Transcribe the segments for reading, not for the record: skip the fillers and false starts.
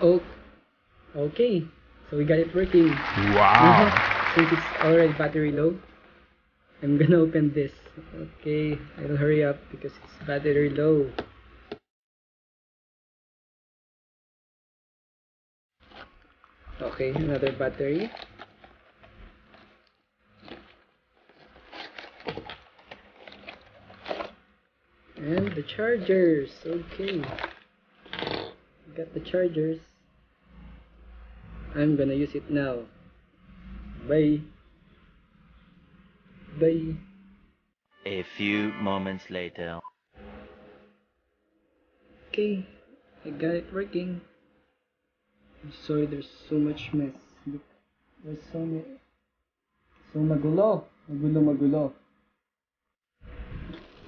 Oh, okay. So we got it working. Wow. Since it's already battery low, I'm gonna open this. Okay, I'll hurry up because it's battery low. Okay, another battery. And the chargers. Okay, got the chargers. I'm gonna use it now. Bye. Bye. A few moments later. Okay, I got it working. I'm sorry there's so much mess. Look, there's so many. So magulo. Magulo.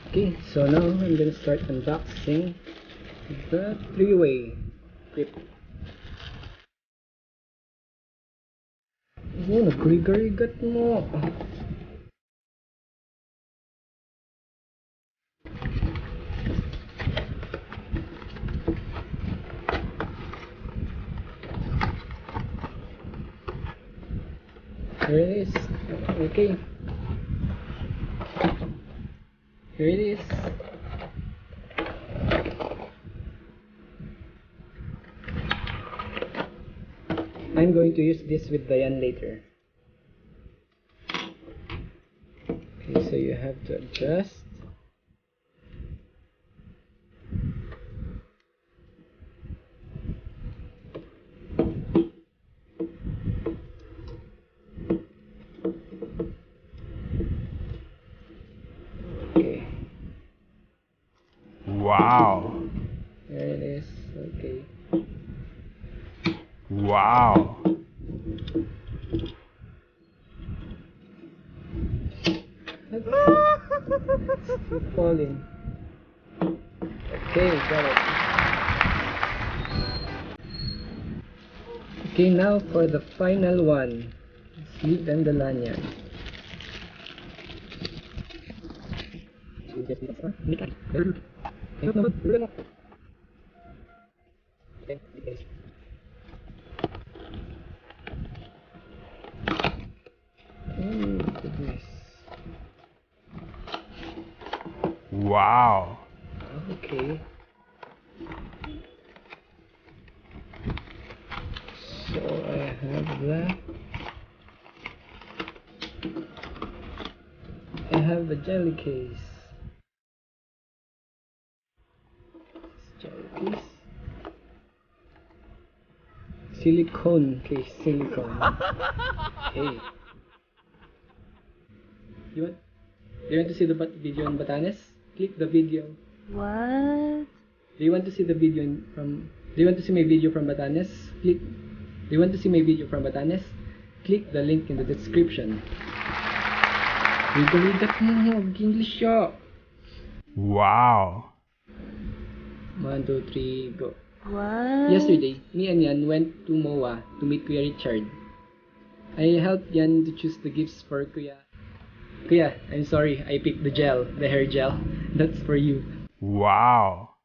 Okay, so now I'm gonna start unboxing the three-way clip. Oh, nagrigat mo. Here it is. Okay. Here it is. I'm going to use this with Diane later. Okay, so you have to adjust. Okay. Wow. Here it is. Okay. Wow. Keep falling. Okay, got it. Okay, now for the final one. Sleep and the lanyard. Oh goodness. Wow. Okay. So I have that. I have the jelly case. Jelly case. Silicone case. Silicone. Okay. You want to see the video on Batanes? Click the video. What? Do you want to see the video from? Do you want to see my video from Batanes? Click. Do you want to see my video from Batanes? Click the link in the description. Rigat mo, English siya. Wow. 1, 2, 3, go. What? Yesterday, me and Yan went to MOA to meet Kuya Richard. I helped Yan to choose the gifts for Kuya. Kuya, I'm sorry, I picked the gel, the hair gel. That's for you. Wow.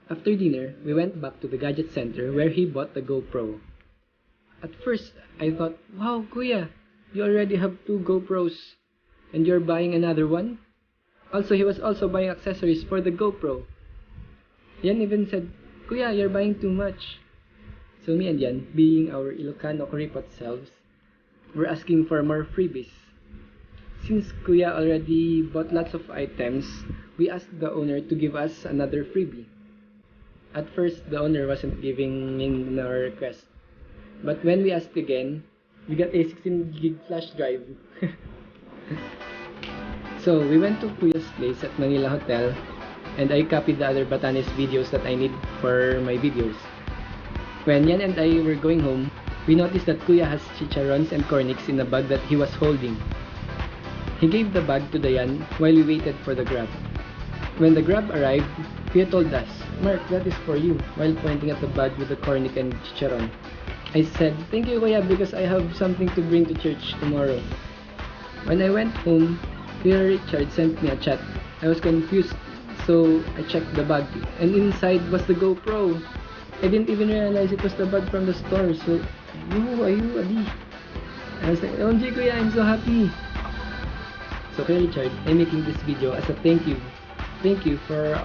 After dinner, we went back to the gadget center where he bought the GoPro. At first, I thought, wow, Kuya, you already have 2 GoPros and you're buying another one? Also, he was also buying accessories for the GoPro. Yan even said, Kuya, you're buying too much. So me and Yan, being our Ilocano kuripot selves, were asking for more freebies. Since Kuya already bought lots of items, we asked the owner to give us another freebie. At first, the owner wasn't giving in our request. But when we asked again, we got a 16 gig flash drive. So we went to Kuya's place at Manila Hotel and I copied the other Batanes videos that I need for my videos. When Yan and I were going home, we noticed that Kuya has chicharrones and cornix in a bag that he was holding. He gave the bag to Dayan while we waited for the grab. When the grab arrived, Kuya told us, Mark, that is for you, while pointing at the bag with the cornic and chicharon. I said, thank you Kuya because I have something to bring to church tomorrow. When I went home, Kuya Richard sent me a chat. I was confused So I checked the bag, and inside was the GoPro. I didn't even realize it was the bag from the store. So, ayun, adi. I was like, OMG Kuya, I'm so happy. So Kuya Richard, I'm making this video as a thank you. Thank you for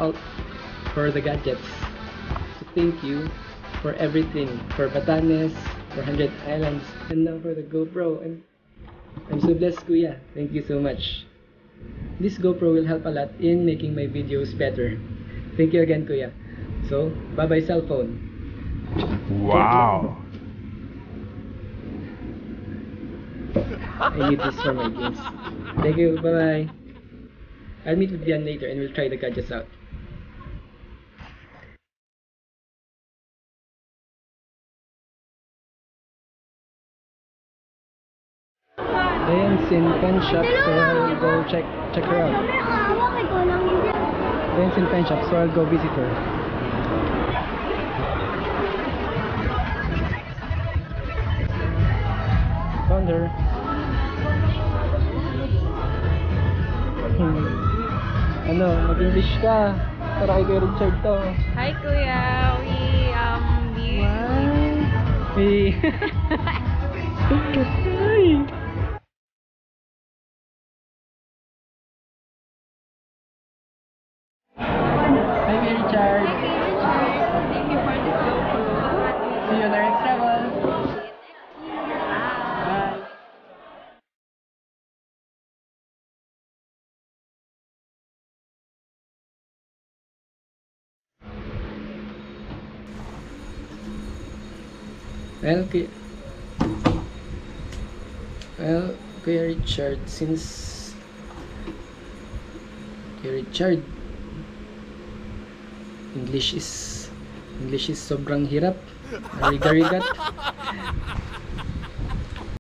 the gadgets. So thank you for everything. For Batanes, for 100 Islands, and now for the GoPro. And I'm so blessed, Kuya. Thank you so much. This GoPro will help a lot in making my videos better. Thank you again, Kuya. So, bye-bye cell phone. Wow. I need this for my games. Thank you, bye-bye. I'll meet with Dian later and we'll try the gadgets out. Dian's in pen shop, so I'll go check her out. Dian's in pen shop, so I'll go visit her. Found her. Ano, mag-English ka. Para kay Kuya Richard to. Hi Kuya, Hey. Hi. Hi Kuya Richard. Thank you for this GoPro. See you on our next travel. Bye. Well, Kuya Richard, since Kuya Richard, English is sobrang hirap. Arigat.